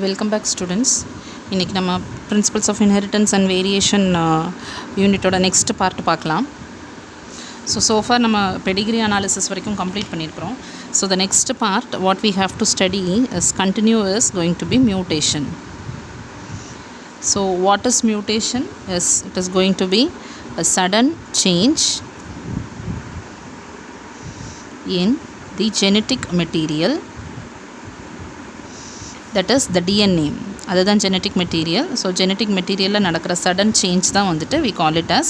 Welcome back students. இன்னைக்கு நம்ம Principles of Inheritance and Variation யூனிட்டோட next part பார்க்கலாம். So far நம்ம pedigree analysis வரைக்கும் complete பண்ணியிருக்கிறோம். So the next part what we have to study is continuous going to be mutation. So what is mutation? Yes, it is going to be a sudden change in the genetic material, that is the DNA. அதுதான் genetic material. So genetic material நடக்கிற sudden change தான் வந்துட்டு we call it as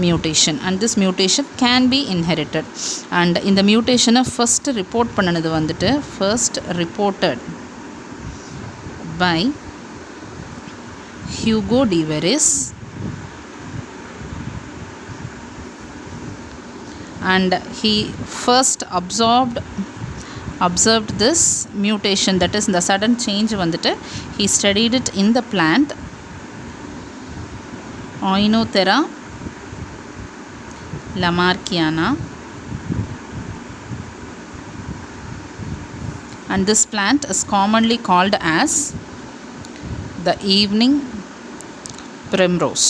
mutation, and this mutation can be inherited. And இந்த mutation first report பண்ணனது வந்துட்டு first reported by Hugo de Veris, and he first observed this mutation, that is the sudden change வந்துட்டு he studied it in the plant Oinothera lamarckiana, and this plant is commonly called as the evening primrose.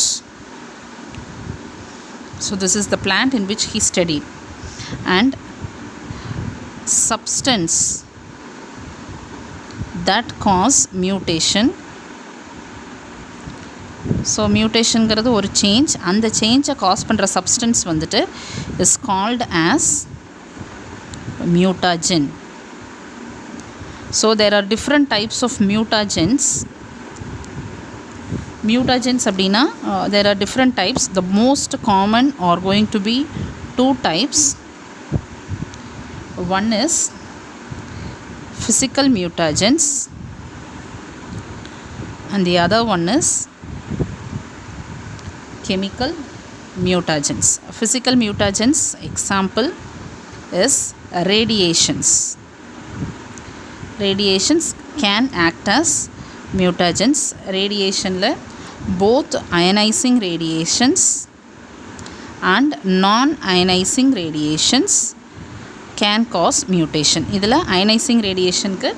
So this is the plant in which he studied, and substance that cause mutation. So mutation ங்கிறது ஒரு change, அந்த change cause பண்ணுற substance வந்துட்டு is called as mutagen. So there are different types of mutagens. Mutagens அப்படின்னா there are different types. The most common are going to be two types. One is physical mutagens and the other one is chemical mutagens. Physical mutagens example is radiations. Radiations can act as mutagens. Radiation la both ionizing radiations and non-ionizing radiations can cause mutation. இதில் ionizing radiationக்கு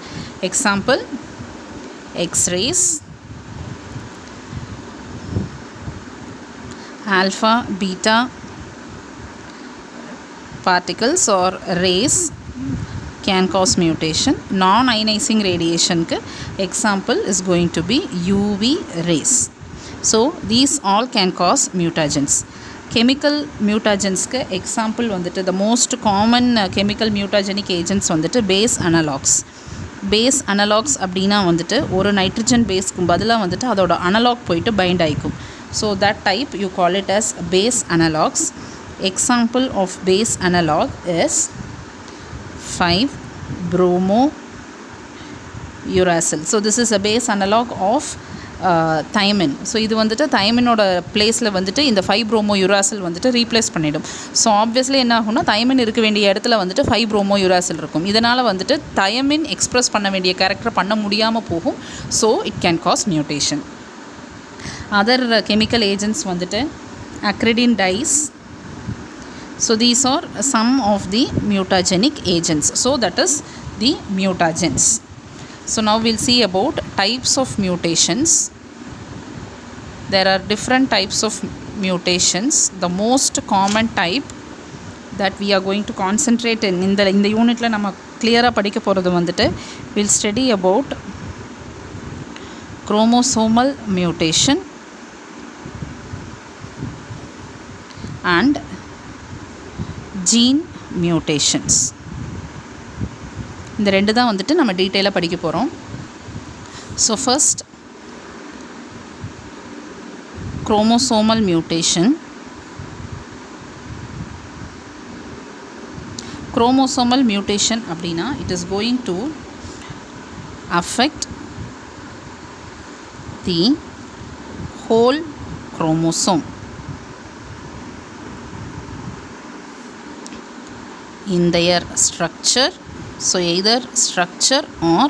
example X-rays, alpha, beta particles or rays can cause mutation. Non-ionizing radiationக்கு example is going to be UV rays. So these all can cause mutagens. Chemical mutagens-க்கு example வந்துட்டு the most common chemical mutagenic agents வந்துட்டு base analogues. Base analogues அப்படின்னா வந்துட்டு ஒரு nitrogen baseக்கு பதிலாக வந்துட்டு அதோட analog போயிட்டு bind ஆயிக்கும். So that type you call it as base analogues. Example of base analog is 5-bromouracil. So this is a base analog of thymine. So இது வந்துட்டு தைமினோட பிளேஸில் வந்துட்டு இந்த 5-bromouracil வந்துட்டு ரீப்ளேஸ் பண்ணிடும். ஸோ ஆப்வியஸ்லி என்ன ஆகும்னா தைமின் இருக்க வேண்டிய இடத்துல வந்துட்டு 5-bromouracil இருக்கும். இதனால் வந்துட்டு தைமின் எக்ஸ்ப்ரெஸ் பண்ண வேண்டிய கேரக்டர் பண்ண முடியாமல் போகும். So it can cause mutation. Other chemical agents வந்துட்டு acridine dyes. So these are some of the mutagenic agents. So that is the mutagens. So now we'll see about types of mutations. There are different types of mutations. The most common type that we are going to concentrate in the unitல நம்ம clear-ஆ படிக்க போகிறது வந்துட்டு we'll study about chromosomal mutation and gene mutations. இந்த ரெண்டு தான் வந்துட்டு நம்ம டீட்டெயிலாக படிக்க போகிறோம். So first chromosomal mutation. Chromosomal mutation அப்படின்னா it is going to affect the whole chromosome in their structure. So either structure or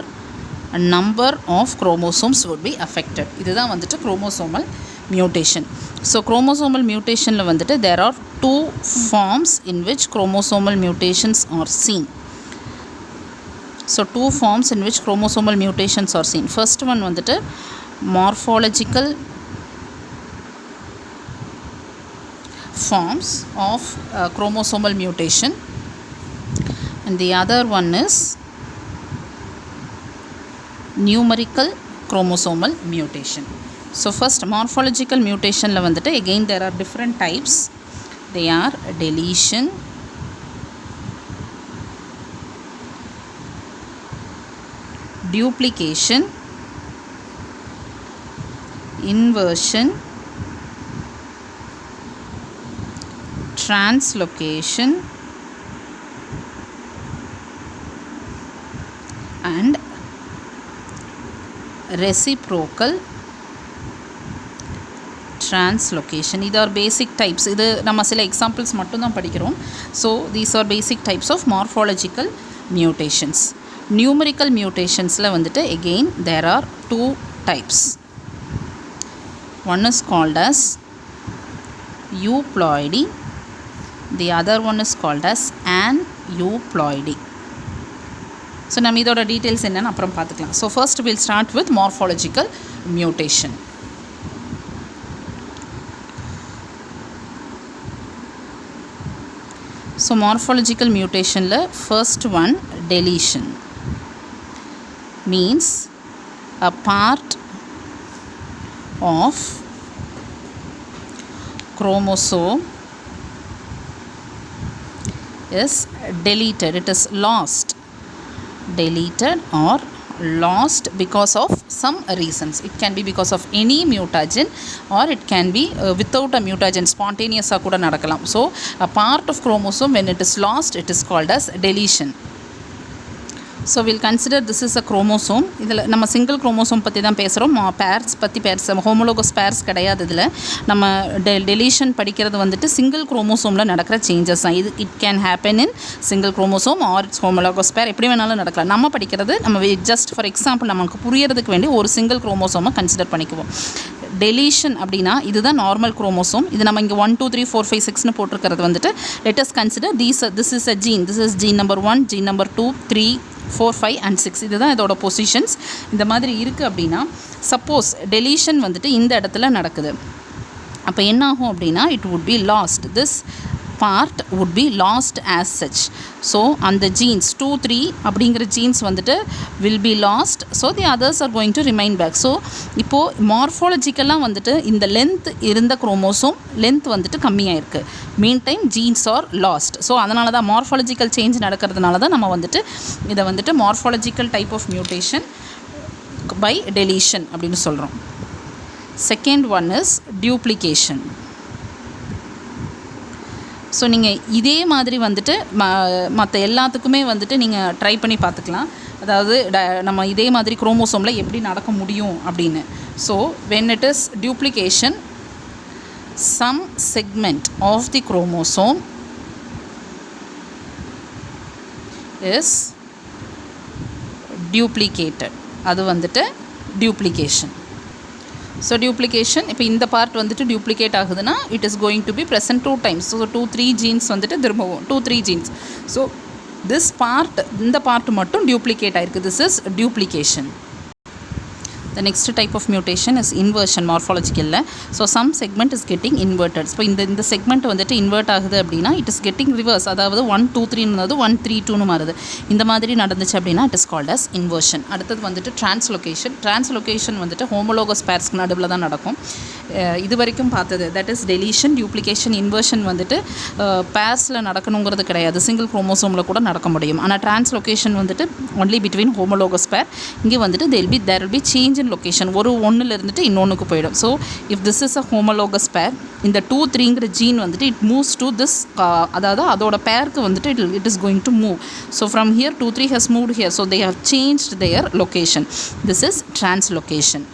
a number of chromosomes would be affected. இதுதான் வந்துட்டு chromosomal mutation. So chromosomal mutationல வந்துட்டு there are two forms in which chromosomal mutations are seen. So two forms in which chromosomal mutations are seen. First one வந்துட்டு morphological forms of chromosomal mutation, and the other one is numerical chromosomal mutation. So first morphological mutation la வந்துட்டு again there are different types. They are deletion, duplication, inversion, translocation, and reciprocal translocation. These are basic types. இது நம்ம சில examples மட்டும் தான் படிக்கிறோம். So these are basic types of morphological mutations. Numerical mutationsல வந்துட்டு again there are two types. One is called as Aneuploidy. The other one is called as Aneuploidy. So நம்ம இதோட details என்னன்னு அப்புறம் பார்த்துக்கலாம். So first we'll start with morphological mutation. So morphological mutation la first one deletion means a part of chromosome is deleted, it is lost, deleted or lost because of some reasons. It can be because of any mutagen or it can be without a mutagen, spontaneous ah kuda nadakalam. So a part of chromosome when it is lost, it is called as deletion. So we'll consider this is a chromosome. இதில் நம்ம single chromosome பற்றி தான் பேசுகிறோம். Purse பற்றி purse homologous purse கிடையாது. இதில் நம்ம deletion படிக்கிறது வந்துட்டு சிங்கிள் குரோமோசோமில் நடக்கிற சேஞ்சஸ் தான். இது it can happen in single chromosome or its homologous pair, எப்படி வேணாலும் நடக்கலாம். நம்ம படிக்கிறது நம்ம ஜஸ்ட் ஃபார் எக்ஸாம்பிள் நமக்கு புரியறதுக்கு வேண்டி ஒரு சிங்கிள் குரோமோசோமை கன்சிடர் பண்ணிக்குவோம். டெலிஷன் அப்படின்னா இதுதான் நார்மல் குரோமோசோம். இது நம்ம இங்கே 1 2 3 4 5 6னு போட்டிருக்கிறது வந்துட்டு let us consider this is a gene. This is gene number 1, gene number 2, 3, 4, 5 and 6. இதுதான் இதோட பொசிஷன்ஸ். இந்த மாதிரி இருக்குது அப்படின்னா சப்போஸ் டெலிஷன் வந்துட்டு இந்த இடத்துல நடக்குது, அப்போ என்ன ஆகும் அப்படின்னா it would be last. This part would be lost as such. So and the genes 2 3 அப்படிங்கிற genes வந்துட்டு will be lost, so the others are going to remain back. So இப்போ மார்ஃபாலஜிக்கலாக வந்துட்டு இந்த லென்த் இருந்த குரோமோசோம் லென்த் வந்துட்டு கம்மியாக இருக்குது. Mean time genes are lost. So அதனால தான் மார்ஃபாலஜிக்கல் சேஞ்ச் நடக்கிறதுனால தான் நம்ம வந்துட்டு இதை வந்துட்டு morphological type of mutation by deletion அப்படின்னு சொல்கிறோம். Second one is duplication. So நீங்கள் இதே மாதிரி வந்துட்டு மற்ற எல்லாத்துக்குமே வந்துட்டு நீங்கள் ட்ரை பண்ணி பார்த்துக்கலாம். அதாவது நம்ம இதே மாதிரி குரோமோசோமில் எப்படி நடக்க முடியும் அப்படின்னு. So when it is duplication, some segment of the chromosome is duplicated. அது வந்துட்டு duplication. ஸோ டியூப்ளிகேஷன் இப்போ இந்த பார்ட் வந்துட்டு டியூப்ளிகேட் ஆகுதுன்னா it is going to be present 2 times. So 2 3 jeans வந்துட்டு திரும்பவும் 2 3 ஜீன்ஸ். ஸோ திஸ் பார்ட் இந்த பார்ட் மட்டும் டியூப்ளிகேட் ஆகிருக்கு. This is duplication. The next type of mutation is inversion morphological. So some segment is getting inverted. So இந்த segment வந்துட்டு invert ஆகுது அப்படின்னா it is getting reverse. அதாவது 1 2 3 னது 1 3 2 மாறுது. இந்த மாதிரி நடந்துச்சு அப்படின்னா it is called as inversion. அடுத்தது வந்துட்டு translocation. Translocation வந்துட்டு homologous pairs நடுவில் தான் நடக்கும். இது வரைக்கும் பார்த்தது that is deletion, duplication, inversion வந்துட்டு பேர்ஸில் நடக்கணுங்கிறது கிடையாது. சிங்கிள் குரோமோசோமில் கூட நடக்க முடியும். ஆனால் டிரான்ஸ்லொகேஷன் வந்துட்டு ஒன்லி பிட்வீன் ஹோமோலோகஸ் பேர். இங்கே வந்துட்டு there will be change in location. ஒரு ஒன்றில் இருந்துட்டு இன்னொன்றுக்கு போயிடும். So if this is a homologous பேர், இந்த 2 3ங்கிற ஜீன் வந்துட்டு இட் மூவ்ஸ் டு திஸ், அதாவது அதோட பேருக்கு வந்துட்டு it is going to move. So from here 2 3 has moved here. So they have changed their location. This is translocation.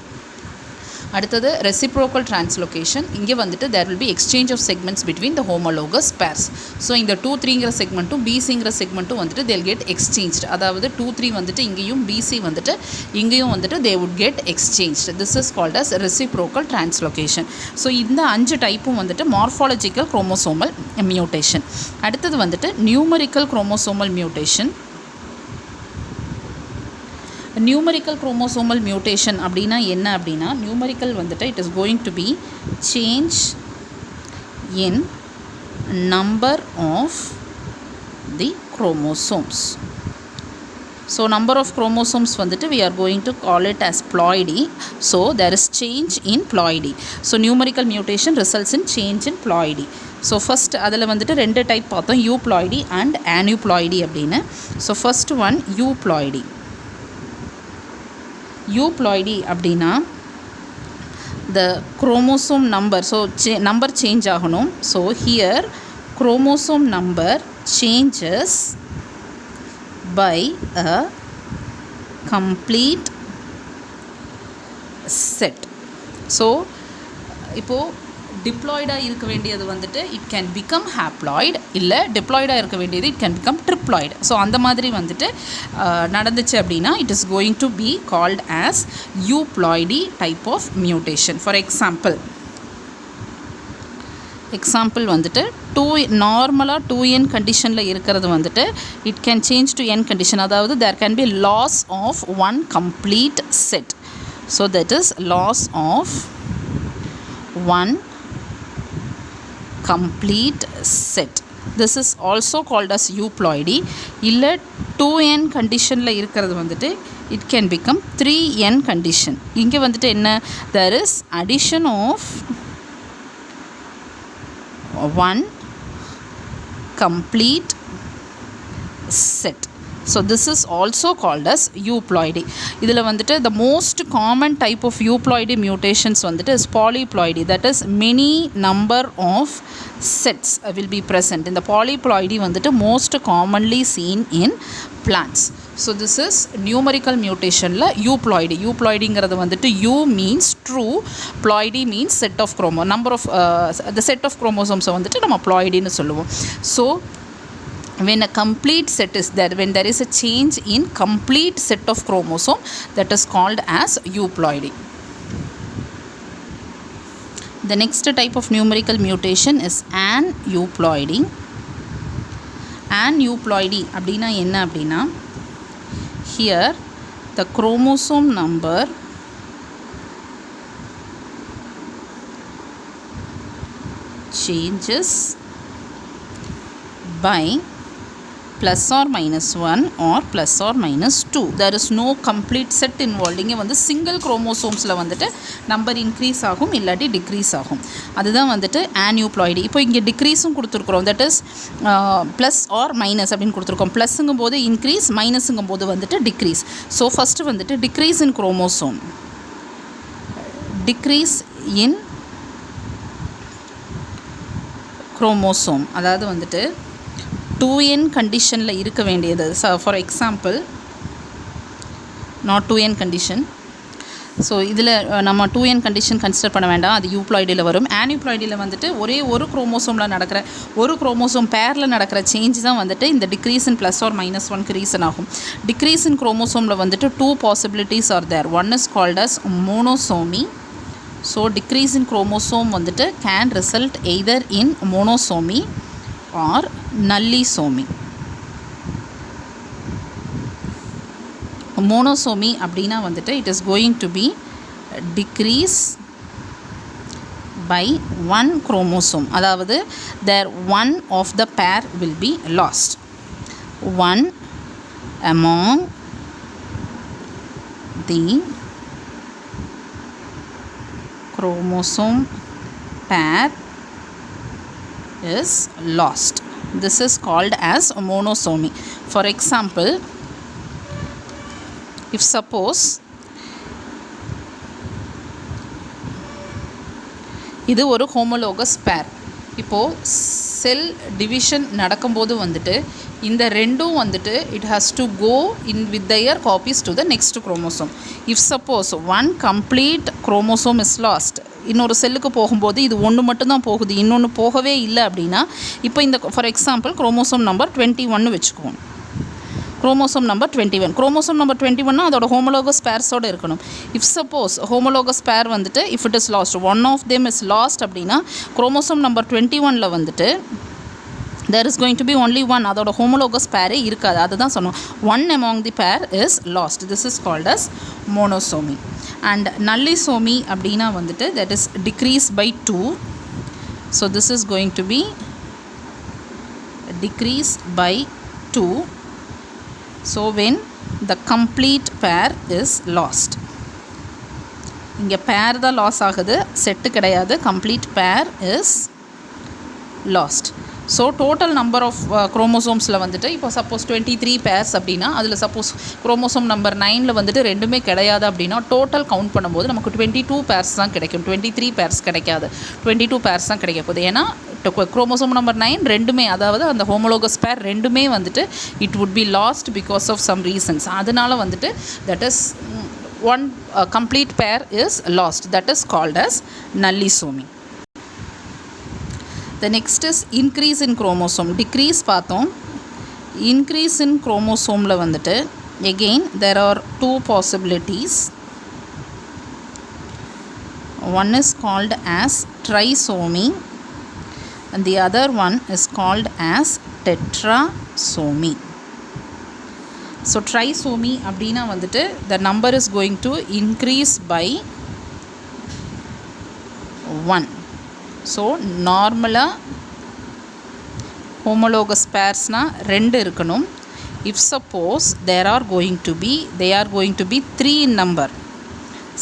அடுத்தது reciprocal translocation. இங்கே வந்துட்டு there will be exchange of segments between the homologous pairs. So இந்த 2 3ங்கிற செக்மெண்ட்டும் பிசிங்கிற செக்மெண்ட்டும் வந்துட்டு they'll get exchanged. அதாவது 2 3 வந்துட்டு இங்கேயும் PC வந்துட்டு இங்கேயும் வந்துட்டு they would get exchanged. This is called as reciprocal translocation. So இந்த 5 டைப்பும் வந்துட்டு மார்ஃபாலஜிக்கல் குரோமோசோமல் மியூட்டேஷன். அடுத்தது வந்துட்டு numerical chromosomal mutation. Numerical chromosomal mutation அப்படின்னா என்ன அப்படின்னா, நியூமரிக்கல் வந்துட்டு it is going to be change in number of the chromosomes. So number of chromosomes வந்துட்டு we are going to call it as ploidy. So there is change in ploidy. So numerical mutation results in change in ploidy. So first அதில் வந்துட்டு ரெண்டு type பார்த்தோம், euploidy and aneuploidy அப்படின்னு. So first one euploidy. Euploidy அப்படின்னா the chromosome number, so number change ஆகணும். So here chromosome number changes by a complete set. So இப்போது டிப்ளாய்டாக இருக்க வேண்டியது வந்துட்டு இட் கேன் பிகம் ஹாப்ளாய்டு, இல்லை டிப்ளாய்டாக இருக்க வேண்டியது it can become triploid. So அந்த மாதிரி வந்துட்டு நடந்துச்சு அப்படின்னா it is going to be called as euploidy type of mutation. For example வந்துட்டு நார்மலாக 2n கண்டிஷனில் இருக்கிறது வந்துட்டு it can change to n condition. அதாவது there can be loss of one complete set. So that is loss of one complete set. This is also called as euploidy. இல்லை 2n கண்டிஷனில் இருக்கிறது வந்துட்டு it can become 3n condition. இங்கே வந்துட்டு என்ன, there is addition of one complete set. So this is also called as euploidy. இதில் வந்துட்டு the most common type of euploidy mutations வந்துட்டு is polyploidy. That is many number of sets will be present. இந்த polyploidy வந்துட்டு most commonly seen in plants. So this is numerical mutationல euploidy. euploidyங்கிறது வந்துட்டு u means true, ploidy means set of number of the set of chromosomes வந்துட்டு நம்ம ploidyன்னு சொல்லுவோம். So when a complete set is there, when there is a change in complete set of chromosome, that is called as euploidy. The next type of numerical mutation is aneuploidy. Aneuploidy அப்படின்னா என்ன அப்படின்னா, here the chromosome number changes by plus or minus 1 or plus or minus 2. There is no complete set involved. இங்கே வந்து single குரோமோசோம்ஸில் வந்துட்டு number increase ஆகும், இல்லாட்டி degrees ஆகும். அதுதான் வந்துட்டு aneuploidy. இப்போ இங்கே டிக்ரீஸும் கொடுத்துருக்குறோம். That is plus or minus அப்படின்னு கொடுத்துருக்கோம். ப்ளஸ்ஸுங்கும் போது இன்க்ரீஸ், மைனஸுங்கும் போது வந்துட்டு டிக்ரீஸ். ஸோ ஃபஸ்ட்டு வந்துட்டு decrease in chromosome, decrease in chromosome, அதாவது வந்துட்டு 2n கண்டிஷனில் இருக்க வேண்டியது. For example not 2n condition. So இதில் நம்ம 2n கண்டிஷன் கன்சிடர் பண்ண வேண்டாம், அது யூப்ளாய்டியில் வரும். aneuploidyயில் வந்துட்டு ஒரே ஒரு குரோமோசோமில் நடக்கிற, ஒரு குரோமோசோம் பேரில் நடக்கிற சேஞ்ச் தான் வந்துட்டு இந்த decrease in plus or minus 1க்கு ரீசன் ஆகும். டிக்ரீஸ் இன் குரோமோசோமில் வந்துட்டு 2 possibilities are there. One is called as monosomy. So decrease in chromosome வந்துட்டு can result either in monosomy or nullisomy. Monosomy அப்படின்னா வந்துட்டு it is going to be decrease by one chromosome. அதாவது there one of the pair will be lost. One among the chromosome pair is lost. This is called as monosomy. For example, if suppose இது ஒரு homologous பேர். இப்போது cell division நடக்கும்போது வந்துட்டு இந்த ரெண்டும் வந்துட்டு it has to go in with their copies to the next chromosome. If suppose one complete chromosome is lost, இன்னொரு செல்லுக்கு போகும்போது இது ஒன்று மட்டும்தான் போகுது, இன்னொன்று போகவே இல்லை அப்படின்னா, இப்போ இந்த ஃபார் எக்ஸாம்பிள் குரோமோசோம் நம்பர் 21 வச்சுக்குவோம். குரோமோசோம் நம்பர் 21, குரோமோசோம் நம்பர் 21 அதோட ஹோமோலோகஸ் பேர்ஸோடு இருக்கணும். இஃப் சப்போஸ் ஹோமோலோகஸ் பேர் வந்துட்டு if it is lost, one of them is lost அப்படின்னா குரோமோசோம் நம்பர் 21 வந்துட்டு there is going to be only one, அதோட homologous pair இருக்காது, அதுதான் சொன்னோம். One among the pair is lost. This is called as monosomy. And nullisomy அப்படின்னா வந்துட்டு that is decreased by 2. So this is going to be decreased by 2. So when the complete pair is lost. இங்கே pair தான் loss ஆகுது, set கிடையாது. complete pair is lost. So total number of குரோமோசோம்ஸில் வந்துட்டு இப்போ suppose 23 purse அப்படின்னா அதில் suppose chromosome number 9ல் வந்துட்டு ரெண்டுமே கிடையாது அப்படின்னா டோட்டல் கவுண்ட் பண்ணும்போது நமக்கு 22 பேர்ஸ் தான் கிடைக்கும், 23 பேர்ஸ் கிடைக்காது, 22 பேர்ஸ் தான் கிடைக்க போகுது. ஏன்னா குரோமோசோம் நம்பர் 9 ரெண்டுமே, அதாவது அந்த ஹோமோலோகஸ் பேர் ரெண்டுமே வந்துட்டு it would be lost because of some reasons. அதனால் வந்துட்டு that is one complete pair is lost, that is called as nullisomy. The next is increase in chromosome. Decrease பார்த்தோம். Increase in chromosomeல வந்துட்டு again there are two possibilities. One is called as trisomy and the other one is called as tetrasomy. So trisomy அப்படின்னா வந்துட்டு the number is going to increase by 1. So நார்மலாக homologous பேர்ஸ்னால் 2 இருக்கணும். If suppose they are going to be 3 in number.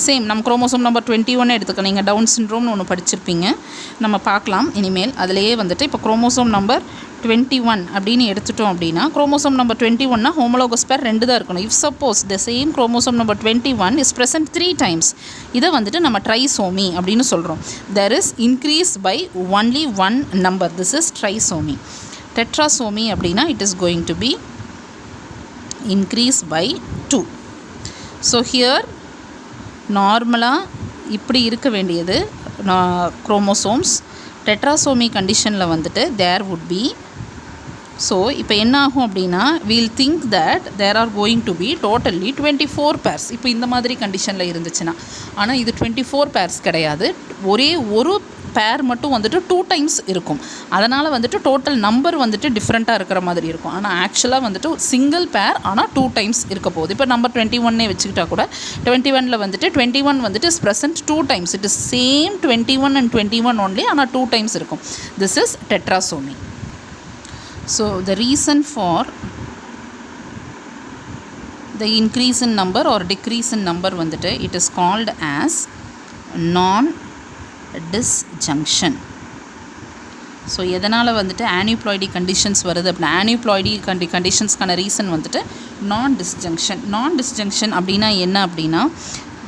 Same நம்ம chromosome number 21 எடுத்துக்க, நீங்கள் down சிண்ட்ரோம்னு ஒன்று படிச்சிருப்பீங்க, நம்ம பார்க்கலாம் இனிமேல். அதிலேயே வந்துட்டு இப்போ குரோமோசோம் நம்பர் 21 அப்படின்னு எடுத்துட்டோம் அப்படின்னா குரோமோசோம் நம்பர் 21னா ஹோமோலோகஸ் பேர் 2 தான் இருக்கணும். If suppose the same chromosome number 21 is present 3 times, இதை வந்துட்டு நம்ம ட்ரைசோமி அப்படின்னு சொல்கிறோம். there is increase by only one number, this is trisomy. tetrasomy அப்படின்னா it is going to be increase by 2. so here நார்மலாக இப்படி இருக்க வேண்டியது குரோமோசோம்ஸ். டெட்ராசோமி கண்டிஷனில் வந்துட்டு தேர் வுட் பி, ஸோ இப்போ என்ன ஆகும் அப்படின்னா we'll think that there are going to be totally 24 pairs. இப்போ இந்த மாதிரி கண்டிஷனில் இருந்துச்சுன்னா, ஆனால் இது 24 பேர்ஸ் கிடையாது, ஒரே ஒரு பேர் மட்டும் வந்துட்டு 2 times இருக்கும். அதனால் வந்துட்டு டோட்டல் நம்பர் வந்துட்டு டிஃப்ரெண்ட்டாக இருக்கிற மாதிரி இருக்கும். ஆனால் ஆக்சுவலாக வந்துட்டு சிங்கிள் பேர் ஆனால் 2 times இருக்க போகுது. இப்போ நம்பர் 21 வச்சுக்கிட்டா கூட 21ல் வந்துட்டு 21 வந்துட்டு is present 2 times. It is same 21 and 21 only, ஆனால் 2 times இருக்கும். This is tetrasomy. So the reason for the increase in number R decrease in number வந்துட்டு இட் இஸ் கால்டு ஆஸ் நான் disjunction. ஸோ எதனால் வந்துட்டு aneuploidy கண்டிஷன்ஸ் வருது அப்படின்னா aneuploidy கண்டிஷன்ஸ்க்கான reason வந்துட்டு நான் டிஸ்ஜங்ஷன் அப்படின்னா என்ன அப்படின்னா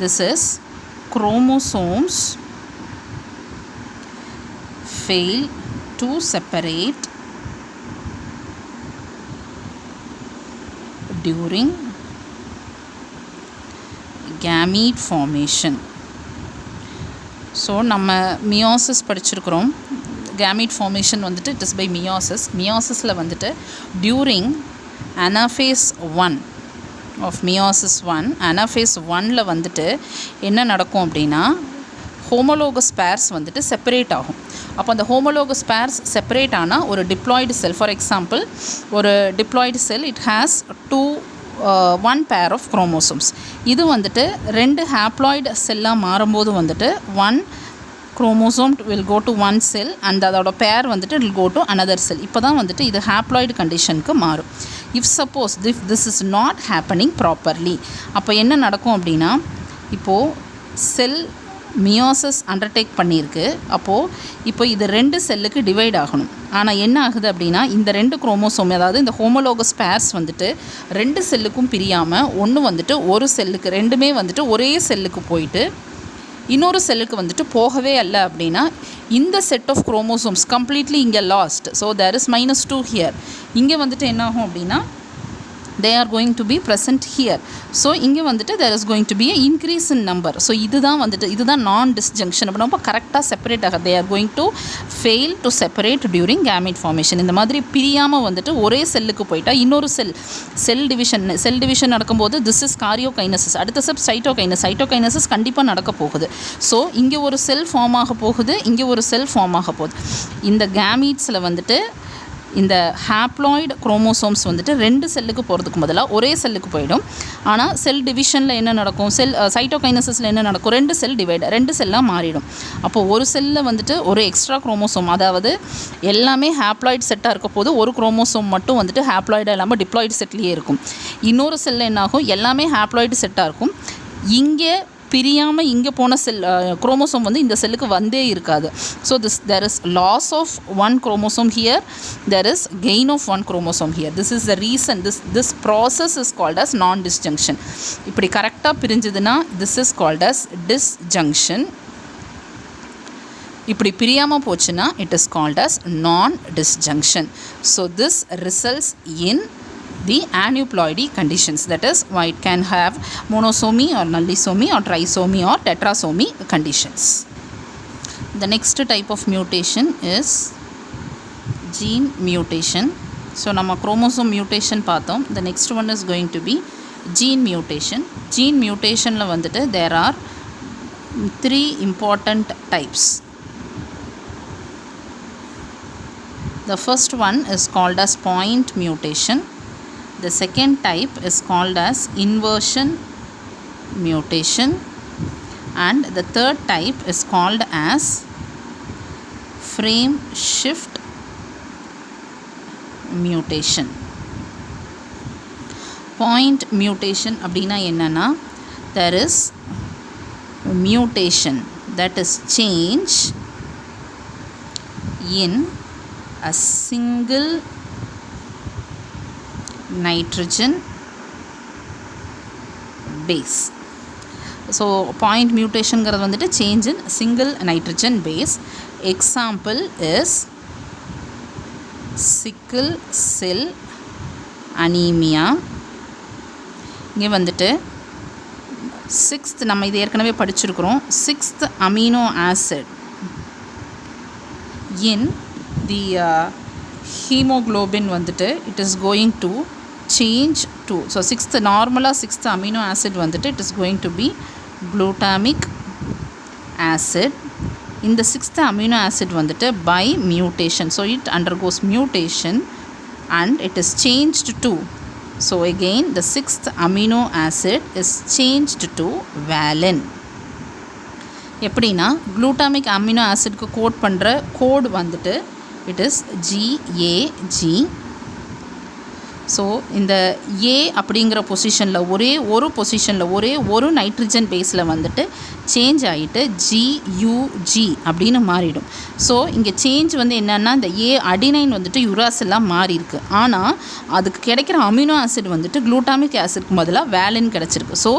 this is chromosomes fail to separate during gamete formation. So நம்ம மியோசிஸ் படிச்சிருக்கிறோம். கேமீட் ஃபார்மேஷன் வந்துட்டு இட் இஸ் பை மியோசிஸில் வந்துட்டு during anaphase 1 of meiosis 1, anaphase 1ல் வந்துட்டு என்ன நடக்கும் அப்படின்னா ஹோமோலோகஸ் பேர்ஸ் வந்துட்டு செப்பரேட் ஆகும். அப்போ அந்த ஹோமோலோகஸ் பேர்ஸ் செப்பரேட் ஆனால் ஒரு டிப்ளாய்டு செல், ஃபார் எக்ஸாம்பிள் ஒரு diploid sell it has 1 pair of chromosomes. இது வந்துட்டு 2 haploid செல்லாக மாறும்போது வந்துட்டு 1 chromosome will go to one cell and அதோட pair வந்துட்டு it will go to another cell. இப்போ தான் வந்துட்டு இது haploid கண்டிஷனுக்கு மாறும். if suppose this is not happening properly, அப்போ என்ன நடக்கும் அப்படின்னா இப்போது செல் மியோசிஸ் அண்டர்டேக் பண்ணியிருக்கு. அப்போது இப்போ இது 2 செல்லுக்கு டிவைட் ஆகணும். ஆனால் என்ன ஆகுது அப்படின்னா இந்த 2 குரோமோசோம், அதாவது இந்த ஹோமோலோகஸ் பேர்ஸ் வந்துட்டு 2 செல்லுக்கும் பிரியாமல் ஒன்று வந்துட்டு ஒரு செல்லுக்கு, ரெண்டுமே வந்துட்டு ஒரே செல்லுக்கு போயிட்டு இன்னொரு செல்லுக்கு வந்துட்டு போகவே இல்லை அப்படின்னா இந்த செட் ஆஃப் குரோமோசோம்ஸ் கம்ப்ளீட்லி இங்கே lost. So there is -2 here. இங்கே வந்துட்டு என்ன ஆகும் அப்படின்னா they are going to be present here. So இங்கே வந்துட்டு there is going to be a increase in number. So இதுதான் நான் டிஸ்ஜங்ஷன். அப்போ நம்ம கரெக்டாக செப்பரேட் ஆக they are going to fail to separate during gamete formation. இந்த மாதிரி பிரியாமல் வந்துட்டு ஒரே செல்லுக்கு போயிட்டா இன்னொரு செல் டிவிஷன் நடக்கும்போது திஸ் இஸ் காரியோகைனசிஸ். அடுத்த ஸ்டெப் சைட்டோகைனசிஸ் கண்டிப்பாக நடக்க போகுது. ஸோ இங்கே ஒரு செல் ஃபார்ம் ஆக போகுது, இங்கே ஒரு செல் ஃபார்ம் ஆக போகுது. இந்த கேமீட்ஸில் வந்துட்டு இந்த ஹாப்ளாய்டு குரோமோசோம்ஸ் வந்துட்டு 2 செல்லுக்கு போகிறதுக்கு பதிலாக ஒரே செல்லுக்கு போயிடும். ஆனால் செல் டிவிஷனில் என்ன நடக்கும், சைட்டோகைனசிஸில் என்ன நடக்கும், 2 செல் டிவைட் 2 செல்லாக மாறிடும். அப்போது ஒரு செல்லில் வந்துட்டு ஒரு எக்ஸ்ட்ரா குரோமோசோம், அதாவது எல்லாமே ஹாப்ளாய்டு செட்டாக இருக்க போது ஒரு குரோமோசோம் மட்டும் வந்துட்டு ஹாப்ளாய்டு இல்லாமல் டிப்ளாய்டு செட்லேயே இருக்கும். இன்னொரு செல்லில் என்னாகும், எல்லாமே ஹாப்ளாய்டு செட்டாக இருக்கும். இங்கே பிரியாமல் இங்கே போன செல் குரோமோசோம் வந்து இந்த செல்லுக்கு வந்தே இருக்காது. So there is loss of one chromosome here, there is gain of one chromosome here. This is the reason this process is called as non-disjunction. இப்படி கரெக்டாக பிரிஞ்சதுன்னா this is called as disjunction. இப்படி பிரியாமல் போச்சுன்னா it is called as non-disjunction. So this results in the aneuploidy conditions. That is why it can have monosomy or nullisomy or trisomy or tetrasomy conditions. The next type of mutation is gene mutation. So nama chromosome mutation paathom. The next one is going to be gene mutation. Gene mutation la vandute there are 3 important types. The first one is called as point mutation. The second type is called as inversion mutation, and the third type is called as frame shift mutation. Point mutation அப்படினா என்னன்னா, there is mutation, that is change in a single nitrogen base. So point mutation ங்கிறது வந்துட்டு change in single nitrogen base. Example is sickle cell anemia. இங்கே வந்துட்டு 6th நம்ம இது ஏற்கனவே படிச்சிருக்கிறோம், 6th amino acid in the hemoglobin வந்துட்டு it is going to change to, so 6th normally 6th amino acid வந்துட்டு it is going to be glutamic acid. In the 6th amino acid வந்துட்டு by mutation, so it undergoes mutation and it is changed to, so again the 6th amino acid is changed to valine. எப்படின்னா glutamic amino acidக்கு code பண்ணுற code வந்துட்டு it is GAG. So இந்த ஏ அப்படிங்கிற பொசிஷனில் ஒரே ஒரு nitrogen பேஸில் வந்துட்டு சேஞ்ச் ஆகிட்டு GUG அப்படின்னு மாறிடும். ஸோ இங்கே சேஞ்ச் வந்து என்னென்னா, இந்த ஏ அடினைன் வந்துட்டு யுராசிலாக மாறி இருக்கு. ஆனால் அதுக்கு கிடைக்கிற அமினோ ஆசிட் வந்துட்டு குளூட்டாமிக் ஆசிட்க்கு பதிலாக வேலின் கிடச்சிருக்கு. So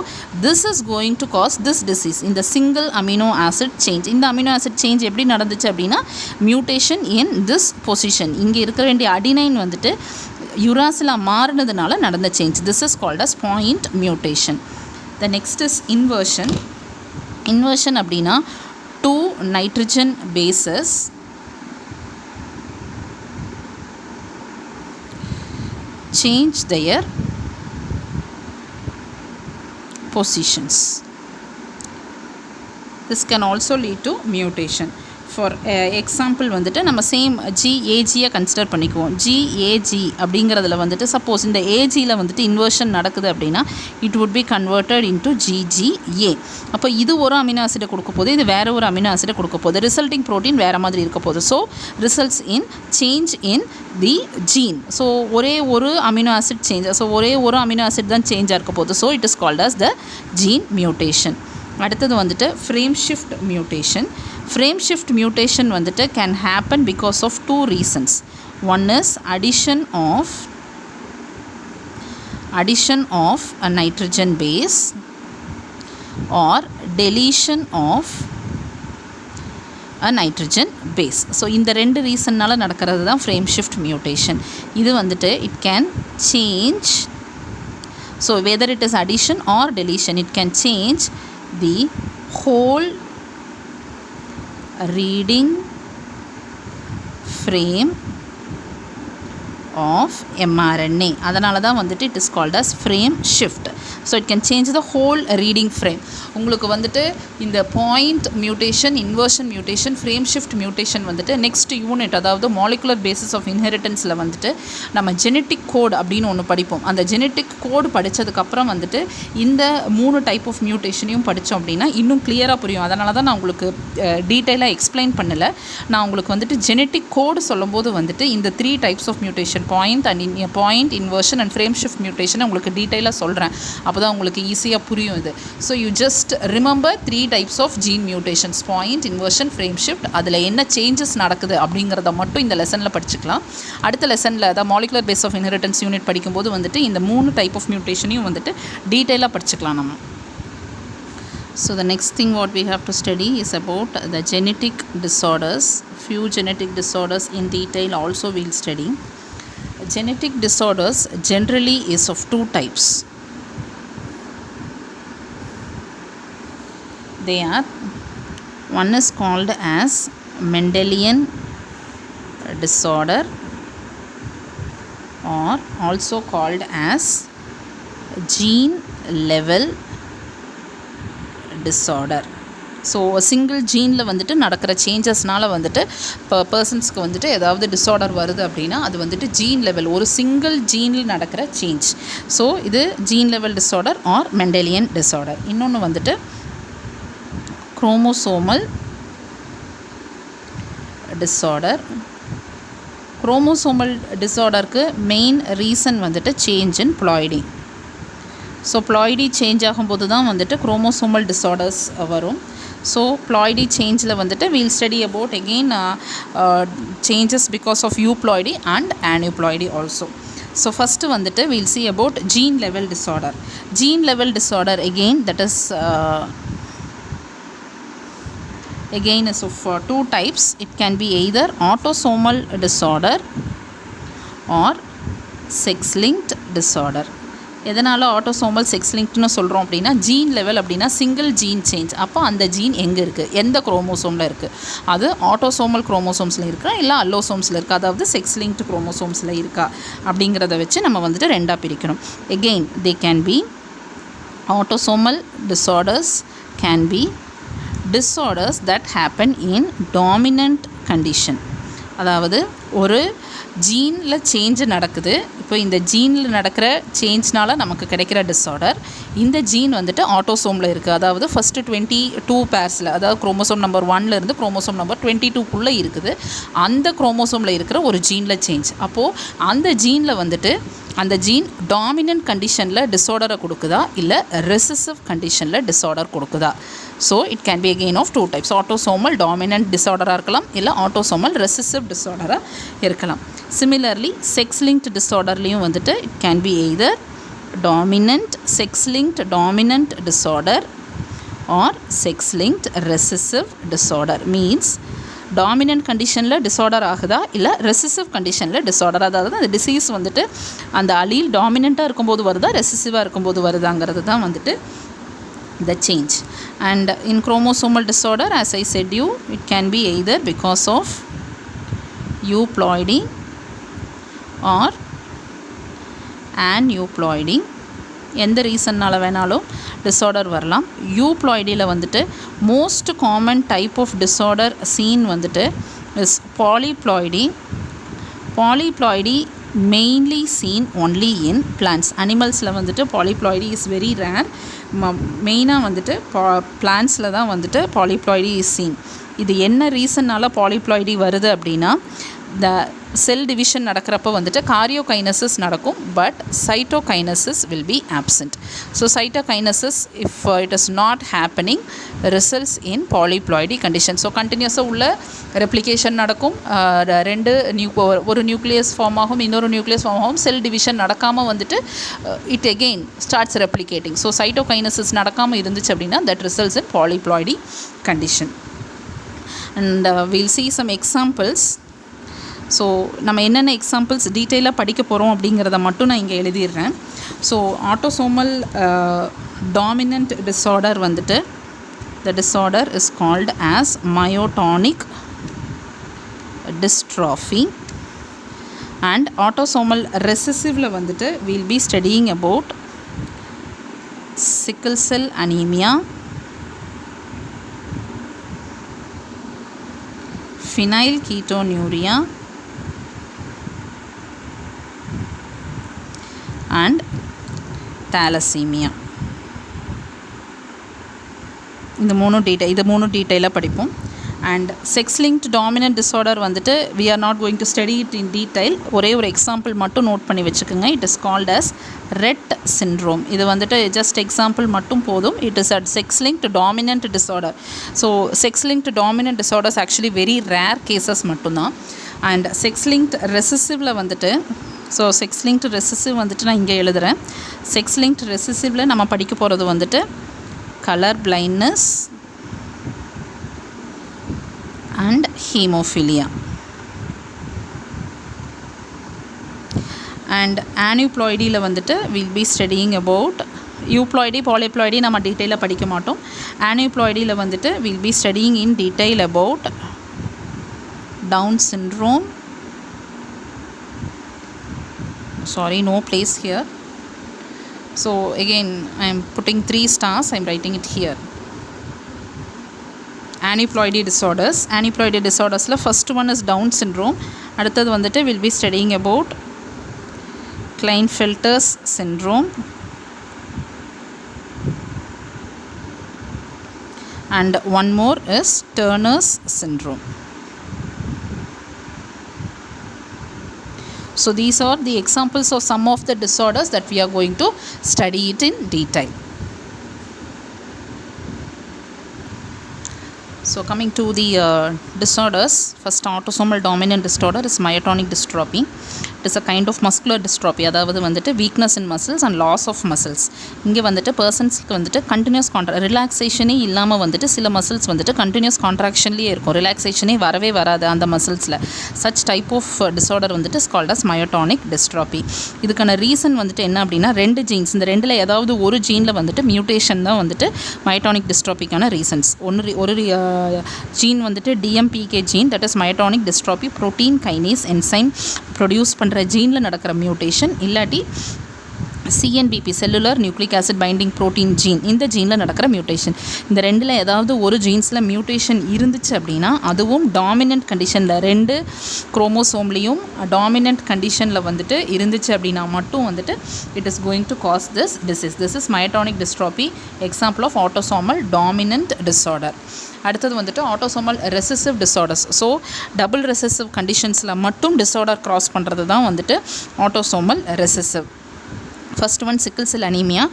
this is going to cause this disease, இந்த சிங்கிள் அமினோ ஆசிட் சேஞ்ச். இந்த அமினோ ஆசிட் சேஞ்ச் எப்படி நடந்துச்சு அப்படின்னா, மியூட்டேஷன் இன் திஸ் பொசிஷன், இங்கே இருக்க வேண்டிய அடினைன் வந்துட்டு யுராசிலா மாறினதுனால நடந்த change. This is called as point mutation. The next is inversion. Inversion அப்படின்னா 2 nitrogen bases change their positions. This can also lead to mutation. For example வந்துட்டு நம்ம சேம் GAGயை கன்சிடர் பண்ணிக்குவோம். GAG அப்படிங்கிறதுல வந்துட்டு சப்போஸ் இந்த ஏஜியில் வந்துட்டு இன்வர்ஷன் நடக்குது அப்படின்னா it would B converted into GGA. அப்போ இது ஒரு அமினோ ஆசிடை கொடுக்க போது, இது வேறு ஒரு அமினோ ஆசிடை கொடுக்க போகுது, ரிசல்ட்டிங் ப்ரோட்டீன் வேறு மாதிரி இருக்க போகுது. So results in change in the gene. So ஒரே ஒரு அமினோ ஆசிட் சேஞ்ச், ஸோ ஒரே ஒரு அமினோ ஆசிட் தான் சேஞ்சாக இருக்க போகுது. So it is called as the gene mutation. அடுத்தது வந்துட்டு frame shift mutation. Frame shift mutation வந்துட்டு can happen because of 2 reasons. One is addition of a nitrogen base or deletion of a nitrogen base. So இந்த ரெண்டு ரீசன்னால நடக்கிறது தான் frame shift mutation. இது வந்துட்டு it can change, so whether it is addition or deletion, it can change the whole reading frame of mRNA. அதனால தான் வந்துட்டு it is called as frame shift. So it can change the whole reading frame. உங்களுக்கு வந்துட்டு இந்த point mutation, inversion mutation, frame shift mutation வந்துட்டு next unit, அதாவது molecular basis of இன்ஹெரிட்டன்ஸில் வந்துட்டு நம்ம ஜெனட்டிக் கோட் அப்படின்னு ஒன்று படிப்போம். அந்த ஜெனட்டிக் கோடு படித்ததுக்கப்புறம் வந்துட்டு இந்த 3 டைப் ஆஃப் மியூட்டேஷனையும் படித்தோம் அப்படின்னா இன்னும் கிளியராக புரியும். அதனால தான் நான் உங்களுக்கு டீட்டெயிலாக எக்ஸ்பிளைன் பண்ணலை. நான் உங்களுக்கு வந்துட்டு ஜெனட்டிக் கோடு சொல்லும்போது வந்துட்டு இந்த 3 types of mutation, point, inversion and frame shift மியூட்டேஷனை உங்களுக்கு டீட்டெயிலாக சொல்கிறேன். அப்போ தான் உங்களுக்கு ஈஸியாக புரியும் இது. So you just remember 3 types of gene mutations, point, inversion, frame shift. அதில் என்ன சேஞ்சஸ் நடக்குது அப்படிங்கிறத மட்டும் இந்த லெசனில் படிச்சுக்கலாம். அடுத்த லெசனில் அதாவது molecular base of inheritance unit படிக்கும்போது வந்துட்டு இந்த 3 டைப் ஆஃப் மியூட்டேஷனையும் வந்துட்டு டீட்டெயிலாக படிச்சுக்கலாம் நம்ம. So the next thing what we have to study is about the genetic disorders. Few genetic disorders in detail also we'll study. Genetic disorders generally is of 2 types. They are, one is called as Mendelian disorder or also called as gene level disorder. So single ஜீனில் வந்துட்டு நடக்கிற சேஞ்சஸ்னால் வந்துட்டு இப்போ பர்சன்ஸ்க்கு வந்துட்டு ஏதாவது disorder வருது அப்படின்னா அது வந்துட்டு ஜீன் லெவல், ஒரு சிங்கிள் ஜீனில் நடக்கிற சேஞ்ச். ஸோ இது gene level disorder or Mendelian disorder. இன்னொன்று வந்துட்டு குரோமோசோமல் டிஸார்டர். குரோமோசோமல் டிஸார்டருக்கு மெயின் ரீசன் வந்துட்டு change in ploidy. So ploidy change ஆகும்போது தான் வந்துட்டு குரோமோசோமல் டிஸார்டர்ஸ் வரும். ஸோ ப்ளாய்டி சேஞ்சில் வந்துட்டு we'll study about again changes because of euploidy and aneuploidy also. So first வந்துட்டு we'll see about gene level disorder. Gene level disorder again is of 2 types. It can be either autosomal disorder or sex-linked disorder. எதனால் autosomal sex லிங்க்னு சொல்கிறோம் அப்படின்னா, gene level அப்படின்னா single gene change. அப்போ அந்த gene எங்கே இருக்குது, எந்த குரோமோசோமில் இருக்குது, அது ஆட்டோசோமல் குரோமோசோம்ஸில் இருக்கா இல்லை அல்லோசோம்ஸில் இருக்கா, அதாவது செக்ஸ் லிங்க்டு குரோமோசோம்ஸில் இருக்கா அப்படிங்கிறத வச்சு நம்ம வந்துட்டு 2ஆக பிரிக்கணும். Again they can be autosomal disorders, can be disorders that happen in dominant condition. அதாவது ஒரு ஜீனில் சேஞ்சு நடக்குது. இப்போ இந்த ஜீனில் நடக்கிற சேஞ்ச்னால நமக்கு கிடைக்கிற டிஸார்டர். இந்த ஜீன் வந்துட்டு ஆட்டோசோமில் இருக்குது, அதாவது ஃபஸ்ட்டு 22 பேர்ஸில், அதாவது குரோமோசோம் நம்பர் 1லேருந்து குரோமோசோம் நம்பர் 22க்குள்ளே இருக்குது. அந்த குரோமோசோமில் இருக்கிற ஒரு ஜீனில் சேஞ்ச். அப்போது அந்த ஜீனில் வந்துட்டு அந்த ஜீன் டாமினன்ட் கண்டிஷனில் டிஸார்டரை கொடுக்குதா இல்லை ரெசிசிவ் கண்டிஷனில் டிஸார்டர் கொடுக்குதா. So it can be again of 2 types. Autosomal dominant டிஸார்டராக இருக்கலாம், இல்லை ஆட்டோசோமல் ரெசிசிவ் டிஸார்டராக இருக்கலாம். சிமிலர்லி செக்ஸ் லிங்க்ட் டிஸார்டர்லேயும் வந்துட்டு it can be either dominant sex linked dominant disorder R sex linked recessive disorder. Means dominant கண்டிஷனில் disorder ஆகுதா இல்லை recessive கண்டிஷனில் disorder, அதாவது அந்த டிசீஸ் வந்துட்டு அந்த அலீல் டாமினண்ட்டாக இருக்கும்போது வருதா ரெசிசிவாக இருக்கும்போது வருதாங்கிறது தான் வந்துட்டு the change. And in chromosomal disorder, as I said you, it can be either because of euploidy or aneuploidy. எந்த ரீசன்னால் வேணாலும் டிஸார்டர் வரலாம். யூப்ளாய்டியில் வந்துட்டு most common type of disorder seen வந்துட்டு is polyploidy. Polyploidy mainly seen only in plants. அனிமல்ஸில் வந்துட்டு polyploidy is very rare. மெயினாக வந்துட்டு பிளான்ட்ஸில் தான் வந்துட்டு பாலிப்ளாய்டி இஸ் சீன். இது என்ன ரீசன்னால் பாலிப்ளாய்டி வருது அப்படின்னா, த செல் டிவிஷன் நடக்கிறப்ப வந்துட்டு காரியோகைனசிஸ் நடக்கும், but cytokinesis will be absent. So cytokinesis if it is not happening results in polyploidy condition. So கண்டினியூஸாக உள்ள ரெப்ளிகேஷன் நடக்கும், ஒரு நியூக்ளியஸ் ஃபார்ம் ஆகும், இன்னொரு நியூக்ளியஸ் ஃபார்ம் ஆகும், செல் டிவிஷன் நடக்காமல் வந்துட்டு it again starts replicating. So cytokinesis நடக்காமல் இருந்துச்சு அப்படின்னா that results in polyploidy condition. And we'll see some examples. So நம்ம என்னென்ன எக்ஸாம்பிள்ஸ் டீட்டெயிலாக படிக்க போகிறோம் அப்படிங்கிறத மட்டும் நான் இங்கே எழுதிடுறேன். ஸோ ஆட்டோசோமல் டாமினன்ட் டிஸார்டர் வந்துட்டு the disorder is called as myotonic dystrophy. And autosomal ரெசிசிவில் வந்துட்டு we'll be studying about sickle cell anemia, phenylketonuria, and thalassemia. இந்த மூணு டீட்டெயிலாக படிப்போம். And sex linked dominant disorder வந்துட்டு we are not going to study it in detail. ஒரே ஒரு example மட்டும் நோட் பண்ணி வச்சுக்கோங்க. It is called as red syndrome. இது வந்துட்டு ஜஸ்ட் எக்ஸாம்பிள் மட்டும் போதும். It is at sex linked dominant disorder. So sex linked dominant disorders actually very rare cases மட்டும்தான். அண்ட் செக்ஸ் லிங்க்ட் ரெசிசிவில் வந்துட்டு ஸோ செக்ஸ் லிங்க்ட் ரெசிசிவ் வந்துட்டு நான் இங்கே எழுதுகிறேன். செக்ஸ் லிங்க்ட் ரெசிசிவில் நம்ம படிக்க போகிறது வந்துட்டு colour blindness and hemophilia. And aneuploidy la vandu we'll be studying about euploidy, polyploidy nama detail la padikka maatom. Aneuploidy la vandu we'll be studying in detail about Down syndrome. Sorry, no place here. So again I am putting 3 stars. I am writing it here. Aneuploidy disorders. Aneuploidy disorders la first one is Down syndrome. அடுத்தது வந்துட்டு we'll be studying about Klinefelter's syndrome and one more is Turner's syndrome. So these are the examples of some of the disorders that we are going to study it in detail. So coming to the disorders, first autosomal dominant disorder is myotonic dystrophy. It is a kind of muscular dystrophy. அதாவது வந்துட்டு weakness in muscles and loss of muscles. இங்கே வந்துட்டு பர்சன்ஸ்க்கு வந்துட்டு continuous ரிலாக்ஸேஷனே இல்லாமல் வந்துட்டு சில muscles வந்துட்டு continuous கான்ட்ராக்ஷன்லேயே இருக்கும். ரிலாக்ஸேஷனே வரவே வராது அந்த மசில்ஸில். சச் டைப் ஆஃப் டிஸார்டர் வந்துட்டு இஸ் கால்ட் அஸ் மயோட்டானிக் டிஸ்ட்ராபி. இதுக்கான ரீசன் வந்துட்டு என்ன அப்படின்னா 2 ஜீன்ஸ், இந்த 2ல் ஏதாவது ஒரு ஜீனில் வந்துட்டு மியூட்டேஷன் தான் வந்துட்டு மயோட்டானிக் டிஸ்ட்ராபிக்கான ரீசன்ஸ். ஒரு ஜீன் வந்துட்டு DMPK gene, that is myotonic dystrophy protein kinase enzyme produce பண்ணுற ஜீனில் நடக்கிற மியூட்டேஷன், இல்லாட்டி CNBP cellular nucleic acid binding protein gene, இந்த ஜீனில் நடக்கிற மியூட்டேஷன். இந்த 2ல் ஏதாவது ஒரு ஜீன்ஸில் மியூட்டேஷன் இருந்துச்சு அப்படின்னா அதுவும் டாமினன்ட் கண்டிஷனில் 2 குரோமோசோம்லேயும் டாமினன்ட் கண்டிஷனில் வந்துட்டு இருந்துச்சு அப்படின்னா மட்டும் வந்துட்டு it is going to cause this disease. This is myotonic dystrophy, example of autosomal dominant disorder. அடுத்தது வந்துட்டு autosomal recessive disorders. So double recessive கண்டிஷன்ஸில் மட்டும் டிஸார்டர் க்ராஸ் பண்ணுறது தான் வந்துட்டு autosomal recessive. First one, sickle cell anemia.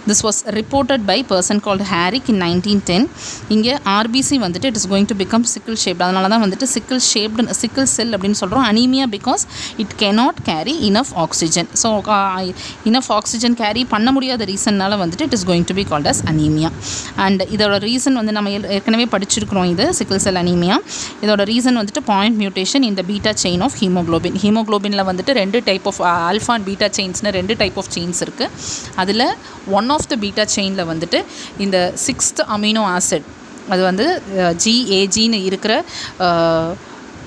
This was reported by person called Harrick in 1910. இங்கே RBC வந்துட்டு it is going to become sickle shaped. அதனால தான் வந்துட்டு sickle cell அப்படின்னு சொல்கிறோம். anemia because it cannot carry enough oxygen. So enough oxygen carry பண்ண முடியாத ரீசன்னால வந்துட்டு it is going to be called as anemia. And இதோட ரீசன் வந்து நம்ம ஏற்கனவே படிச்சிருக்கிறோம். இது sickle cell anemia. இதோட ரீசன் வந்துட்டு point mutation in the beta chain of hemoglobin. ஹீமோக்ளோபினில் வந்துட்டு 2 type of alpha and beta செயின்ஸ்னு 2 டைப் ஆஃப் செயின்ஸ் இருக்குது. அதில் ஒன் ஆஃப் த பீட்டா செயினில் வந்துட்டு இந்த 6th அமினோ ஆசிட், அது வந்து GAGன்னு இருக்கிற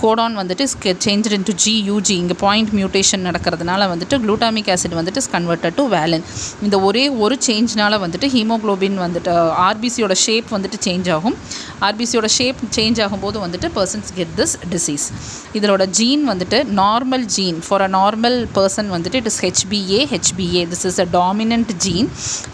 கோடான் வந்துட்டு சேஞ்ச் இன்டு GUG. இங்கே பாயிண்ட் மியூட்டேஷன் நடக்கிறதுனால வந்துட்டு குளூட்டாமிக் ஆசிட் வந்துட்டு இஸ் கன்வெர்ட்டட் டு வேலின். இந்த ஒரே ஒரு சேஞ்ச்னால வந்துட்டு ஹீமோக்ளோபின் வந்துட்டு ஆர்பிசியோட ஷேப் வந்துட்டு சேஞ்ச் ஆகும். ஆர்பிசியோட ஷேப் சேஞ்ச் ஆகும்போது வந்துட்டு பர்சன்ஸ் கெட் திஸ் டிசீஸ். இதோட ஜீன் வந்துட்டு normal gene for a normal person வந்துட்டு it is HBA. This is a dominant gene.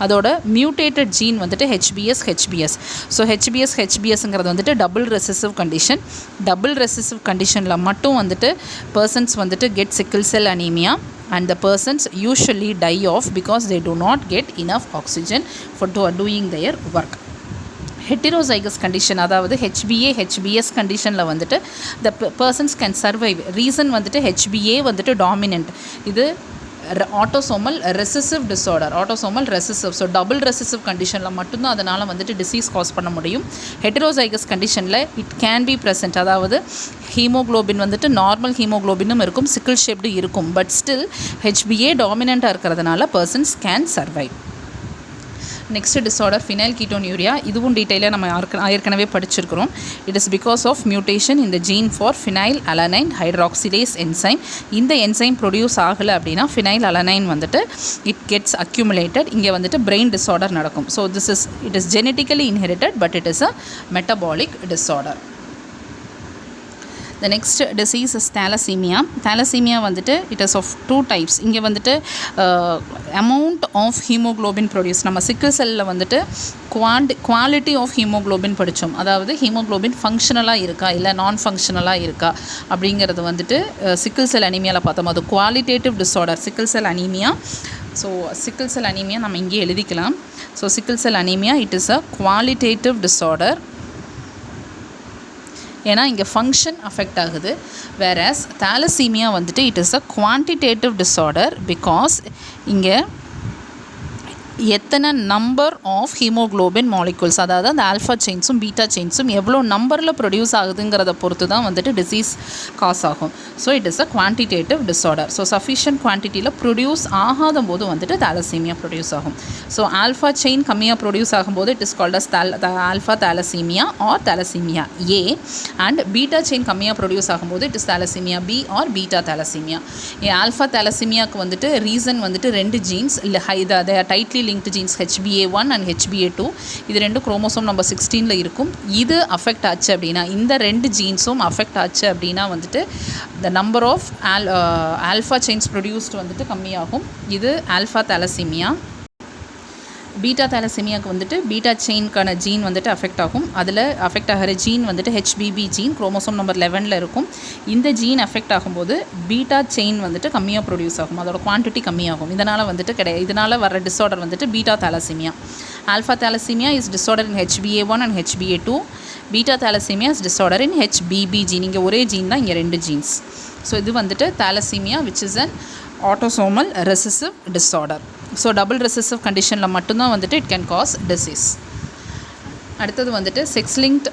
அதோட மியூட்டேட்டட் ஜீன் வந்துட்டு HBS. ஸோ HBSங்கிறது வந்துட்டு double recessive condition. Double recessive கண்டிஷனில் மட்டும் வந்துட்டு பர்சன்ஸ் வந்துட்டு get sickle cell anaemia and the persons usually die off because they do not get enough oxygen for doing their work. Heterozygous condition, அதாவது HBS கண்டிஷனில் வந்துட்டு the persons can survive. Reason வந்துட்டு HBA வந்துட்டு dominant. இது autosomal recessive disorder, autosomal recessive. So double recessive கண்டிஷனில் மட்டும்தான் அதனால் வந்துட்டு டிசீஸ் காஸ் பண்ண முடியும். ஹெட்டரோசைகஸ் கண்டிஷனில் இட் கேன் பி ப்ரெசென்ட், அதாவது ஹீமோக்ளோபின் வந்துட்டு நார்மல் ஹீமோக்ளோபினும் இருக்கும், சிக்கிள் ஷேப்டு இருக்கும். பட் ஸ்டில் HBA டாமினண்ட்டாக இருக்கிறதுனால persons can survive. Next disorder phenylketonuria. இதுவும் டீட்டெயிலாக நம்ம ஏற்கனவே படிச்சிருக்கிறோம். It is because of mutation இந்த gene for phenylalanine hydroxylase enzyme. இந்த என்சைம் ப்ரொடியூஸ் ஆகலை அப்படின்னா ஃபினைல் அலனைன் வந்துட்டு இட் கெட்ஸ் அக்யூமுலேட்டட். இங்கே வந்துட்டு பிரெயின் டிஸார்டர் நடக்கும். So it is genetically inherited but it is a metabolic disorder. The next disease is thalassemia. Thalassemia வந்துட்டு it is of two types. இங்கே வந்துட்டு amount of hemoglobin produce. நம்ம சிக்கிள் செல்லில் வந்துட்டு quality of haemoglobin படித்தோம். அதாவது haemoglobin ஃபங்க்ஷனலாக இருக்கா இல்லை நான் ஃபங்க்ஷனலாக இருக்கா அப்படிங்கிறது வந்துட்டு சிக்கிள் செல் அனீமியாவில் பார்த்தோம். அது qualitative disorder sickle cell anaemia. So sickle cell anaemia நம்ம இங்கே எழுதிக்கலாம். So sickle cell anaemia it is a qualitative disorder. ஏன்னா இங்கே ஃபங்க்ஷன் அஃபெக்ட் ஆகுது. வேறஸ் தாலசீமியா வந்துட்டு it is a quantitative disorder because இங்கே எத்தனை நம்பர் ஆஃப் ஹீமோக்ளோபின் மாலிகுல்ஸ், அதாவது அந்த ஆல்ஃபா செயின்ஸும் பீட்டா செயின்ஸும் எவ்வளோ நம்பரில் ப்ரொடியூஸ் ஆகுதுங்கிறத பொறுத்து தான் வந்துட்டு டிசீஸ் காஸ் ஆகும். So it is a quantitative disorder. So sufficient குவான்டிட்டியில் ப்ரொடியூஸ் ஆகாத போது வந்துட்டு தாலசீமியா ப்ரொடியூஸ் ஆகும். ஸோ ஆல்ஃபா செயின் கம்மியாக ப்ரொடியூஸ் ஆகும்போது it is called as alpha thalassaemia or thalassaemia A. And beta chain கம்மியாக ப்ரொடியூஸ் ஆகும்போது it is thalassaemia B or beta thalassaemia. Alpha தாலசீமியாவுக்கு வந்துட்டு ரீசன் வந்துட்டு ரெண்டு ஜீன்ஸ் இல்லை they are tightly linked genes HbA1 and HbA2. இது ரெண்டு chromosome number 16ல இருக்கும். இது அஃபெக்ட் ஆச்சு அப்படின்னா இந்த ரெண்டு ஜீன்ஸும் அஃபெக்ட் ஆச்சு அப்படின்னா வந்துட்டு the number of alpha chains produced வந்துட்டு கம்மியாகும். இது ஆல்ஃபா தாலசீமியா. பீட்டா தாலசீமியாவுக்கு வந்துட்டு பீட்டா செயின்கான ஜீன் வந்துட்டு அஃபெக்ட் ஆகும். அதில் அஃபெக்ட் ஆகிற ஜீன் வந்துட்டு HBB ஜீன் குரோமோசோம் நம்பர் 11ல் இருக்கும். இந்த ஜீன் அஃபெக்ட் ஆகும்போது பீட்டா செயின் வந்துட்டு கம்மியாக ப்ரொடியூஸ் ஆகும், அதோட குவான்டிட்டி கம்மியாகும். இதனால் வந்துட்டு இதனால் வர டிஸார்டர் வந்துட்டு beta thalassaemia. Alpha thalassaemia is disorder in HbA1 and HbA2. Beta thalassaemia is disorder in HBB gene. இங்கே ஒரே ஜீன் தான், இங்கே ரெண்டு ஜீன்ஸ். ஸோ இது வந்துட்டு thalassaemia which is an autosomal recessive disorder. So double recessive கண்டிஷனில் மட்டும்தான் வந்துட்டு இட் கேன் காஸ் டிசீஸ். அடுத்தது வந்துட்டு செக்ஸ் லிங்க்ட்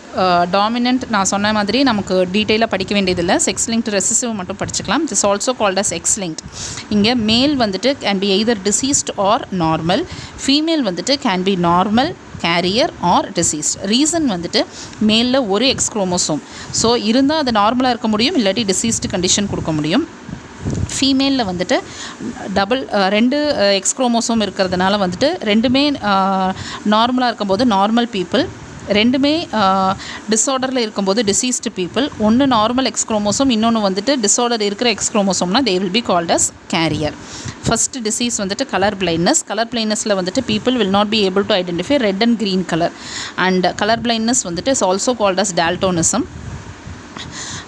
டாமினன்ட். நான் சொன்ன மாதிரி நமக்கு டீட்டெயிலாக படிக்க வேண்டியதில்லை. செக்ஸ் லிங்க்ட் ரெசசிவ் மட்டும் படிச்சுக்கலாம். It is also called as X linked. இங்கே மேல் வந்துட்டு can be either diseased or normal. Female வந்துட்டு can be normal carrier or diseased. Reason வந்துட்டு மேலில் ஒரு எக்ஸ் குரோமோசோம் ஸோ இருந்தால் அது நார்மலாக இருக்க முடியும், இல்லாட்டி டிசீஸ்டு கண்டிஷன் கொடுக்க முடியும். ஃபீமேலில் வந்துட்டு ரெண்டு எக்ஸ் குரோமோசோம் இருக்கிறதுனால வந்துட்டு ரெண்டுமே நார்மலாக இருக்கும்போது நார்மல் பீப்புள், ரெண்டுமே டிஸார்டரில் இருக்கும்போது டிசீஸ்டு பீப்புள். ஒன்று நார்மல் எக்ஸ் குரோமோசோம், இன்னொன்று வந்துட்டு டிஸார்டர் இருக்கிற எக்ஸ் குரோமோசோம்னா they will be called as carrier. First disease வந்துட்டு கலர் பிளைண்ட்னஸ். கலர் பிளைண்ட்னஸில் வந்துட்டு people will not be able to identify red and green colour. And colour blindness வந்துட்டு is also called as daltonism.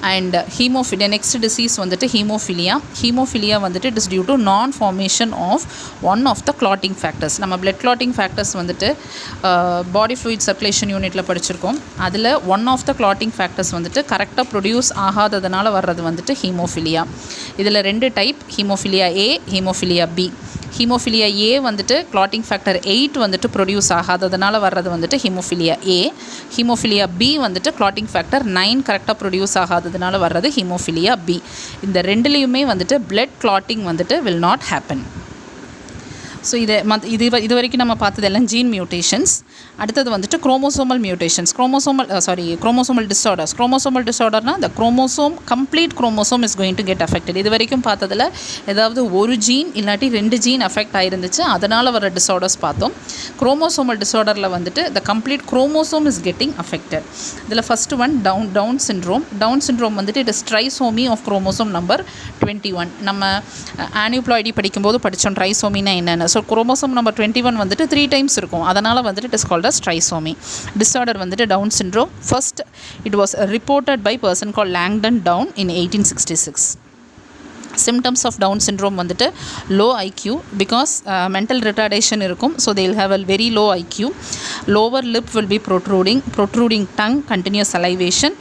And haemophilia. Next disease வந்துட்டு haemophilia வந்துட்டு it is due to non formation of one of the clotting factors. நம்ம blood clotting factors வந்துட்டு body fluid circulation யூனிட்டில் படிச்சிருக்கோம். அதில் one of the clotting factors வந்துட்டு கரெக்டாக produce ஆகாததுனால வர்றது வந்துட்டு ஹீமோஃபிலியா. இதில் ரெண்டு type, haemophilia A, haemophilia B. Haemophilia A வந்துட்டு கிளாட்டிங் ஃபேக்டர் 8 வந்துட்டு ப்ரொடியூஸ் ஆகாததுனால வர்றது வந்துட்டு ஹீமோஃபிலியா ஏ. ஹீமோஃபிலியா பி வந்துட்டு கிளாட்டிங் ஃபேக்டர் 9 கரெக்டாக ப்ரொடியூஸ் ஆகாததுனால வர்றது ஹீமோஃபிலியா பி. இந்த ரெண்டுலேயுமே வந்துட்டு பிளட் கிளாட்டிங் வந்துட்டு வில் நாட் ஹேப்பன். ஸோ இது வரைக்கும் நம்ம பார்த்ததெல்லாம் ஜீன் மியூட்டேஷன்ஸ். அடுத்தது வந்துட்டு chromosomal mutations. Chromosomal disorders. Chromosomal டிஸார்டர்னால் the chromosome complete chromosome is going to get affected. இது வரைக்கும் பார்த்ததில் ஏதாவது ஒரு ஜீன் இல்லாட்டி ரெண்டு ஜீன் அஃபெக்ட் ஆகிருந்துச்சு, அதனால் வர டிஸார்டர்ஸ் பார்த்தோம். குரோமோசோமல் டிஸார்டரில் வந்துட்டு the complete chromosome is getting affected. இதில் first one Down syndrome. Down syndrome வந்துட்டு it is trisomy of chromosome number 21. நம்ம Aneuploidy படிக்கும்போது படித்தோம் ட்ரைசோமினா என்னென்ன. ஸோ குரோமோசோம் நம்பர் 21 வந்துட்டு 3 times இருக்கும், அதனால் வந்துட்டு it is called as trisomy. Disorder வந்துட்டு Down syndrome. First it was reported by person call Langdon Down in 1866. symptoms of Down syndrome வந்துட்டு low IQ because mental retardation இருக்கும். So they will have a very low IQ. Lower lip will be protruding tongue, continuous salivation,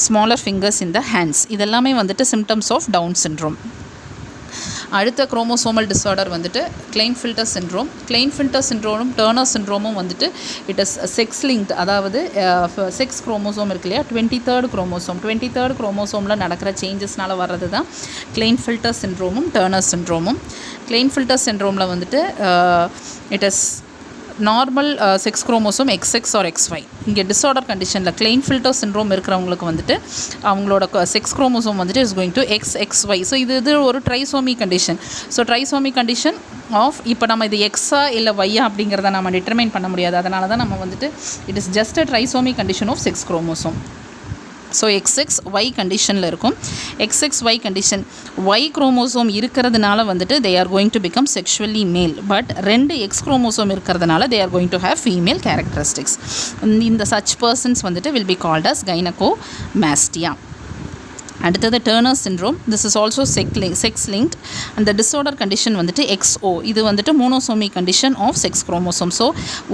smaller fingers in the hands. இதெல்லாமே வந்துட்டு symptoms of Down syndrome. அடுத்த chromosomal disorder வந்துட்டு கிளைன்ஃபில்டர் syndrome. கிளைன்ஃபில்டர் சிண்ட்ரோமும் turner சிண்ட்ரோமும் வந்துட்டு it is sex linked. அதாவது sex chromosome இருக்கு இல்லையா, 23rd chromosome. 23rd குரோமோசோமில் நடக்கிற சேஞ்சஸ்னால வர்றது தான் கிளைன்ஃபில்டர் சிண்ட்ரோமும் டர்னர் சிண்ட்ரோமும். கிளைன்ஃபில்டர் சிண்ட்ரோமில் வந்துட்டு it is normal sex chromosome XX or XY. இங்கே டிஸார்டர் கண்டிஷனில் கிளைன்ஃபில்டர் சிண்ட்ரோம் இருக்கிறவங்களுக்கு வந்துட்டு அவங்களோட செக்ஸ் குரோமோசோம் வந்துட்டு is going to XXY. So இது ஒரு ட்ரைசோமி கண்டிஷன். ஸோ ட்ரைசோமி கண்டிஷன் ஆஃப் இப்போ நம்ம இது எக்ஸா இல்லை ஒய்யா அப்படிங்கிறத நம்ம டிட்டர்மைன் பண்ண முடியாது. அதனால தான் நம்ம வந்துட்டு it is just a trisomy condition of sex chromosome. So XXY கண்டிஷனில் இருக்கும். XXY கண்டிஷன் Y குரோமோசோம் இருக்கிறதுனால வந்துட்டு they are going to become sexually male. But 2 X chromosome இருக்கிறதுனால they are going to have female characteristics. இந்த such persons வந்துட்டு will be called as gynecomastia. அடுத்தது Turner syndrome. This is also sex linked. அந்த disorder condition வந்துட்டு XO. இது வந்துட்டு monosomy condition of sex chromosome. So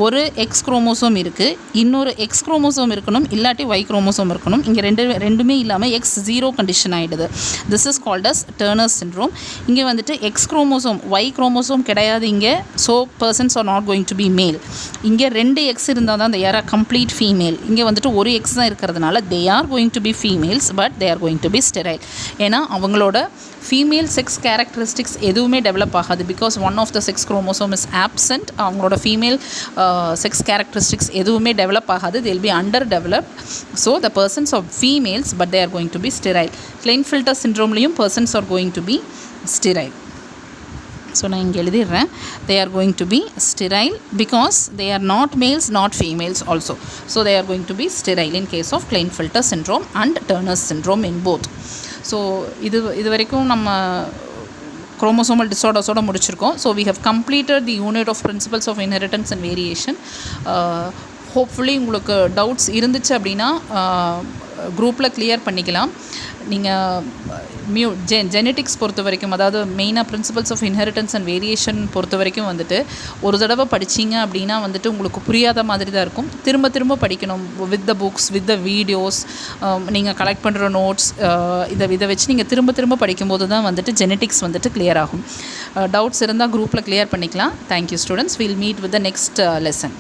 ஒரு X chromosome இருக்குது, இன்னொரு X குரோமோசோம் இருக்கணும், இல்லாட்டி Y குரோமோசோம் இருக்கணும். இங்கே ரெண்டுமே இல்லாமல் X0 கண்டிஷன் ஆகிடுது. This is called as Turner syndrome. இங்கே வந்துட்டு X குரோமோசோம் Y குரோமோசோம் கிடையாது இங்கே. So persons are not going to be male. இங்கே 2 X இருந்தால் தான் they are a complete female. இங்கே வந்துட்டு ஒரு X தான் இருக்கிறதுனால they are going to be females but they are going to be sterile. ஏன்னா அவங்களோட ஃபீமேல் செக்ஸ் கேரக்டரிஸ்டிக்ஸ் எதுவுமே டெவலப் ஆகாது. Because one of the sex chromosome is absent. அவங்களோட ஃபீமேல் செக்ஸ் கேரக்டரிஸ்டிக்ஸ் எதுவுமே டெவலப் ஆகாது. they will be underdeveloped. so the persons are females but they are going to be sterile. Klinefelter syndromeலையும் persons are going to be sterile. So நான் இங்கே எழுதிடுறேன். they are going to be sterile because they are not males not females also. so they are going to be sterile in case of Klinefelter syndrome and Turner syndrome in both. So இது வரைக்கும் நம்ம chromosomal டிஸார்டர்ஸோடு முடிச்சிருக்கோம். So we have completed the unit of principles of inheritance and variation. Hopefully உங்களுக்கு doubts இருந்துச்சு அப்படின்னா குரூப்பில் clear பண்ணிக்கலாம். நீங்கள் ஜெனட்டிக்ஸ் பொறுத்த வரைக்கும், அதாவது மெயினாக principles of inheritance and variation பொறுத்த வரைக்கும் வந்துட்டு ஒரு தடவை படிச்சிங்க அப்படின்னா வந்துட்டு உங்களுக்கு புரியாத மாதிரி தான் இருக்கும். திரும்ப திரும்ப படிக்கணும். With the books, with the videos, நீங்கள் கலெக்ட் பண்ணுற நோட்ஸ், இதை வச்சு நீங்கள் திரும்ப திரும்ப படிக்கும்போது தான் வந்துட்டு ஜெனட்டிக்ஸ் வந்துட்டு கிளியர் ஆகும். டவுட்ஸ் இருந்தால் குரூப்பில் கிளியர் பண்ணிக்கலாம். Thank you students. Will meet with the next lesson.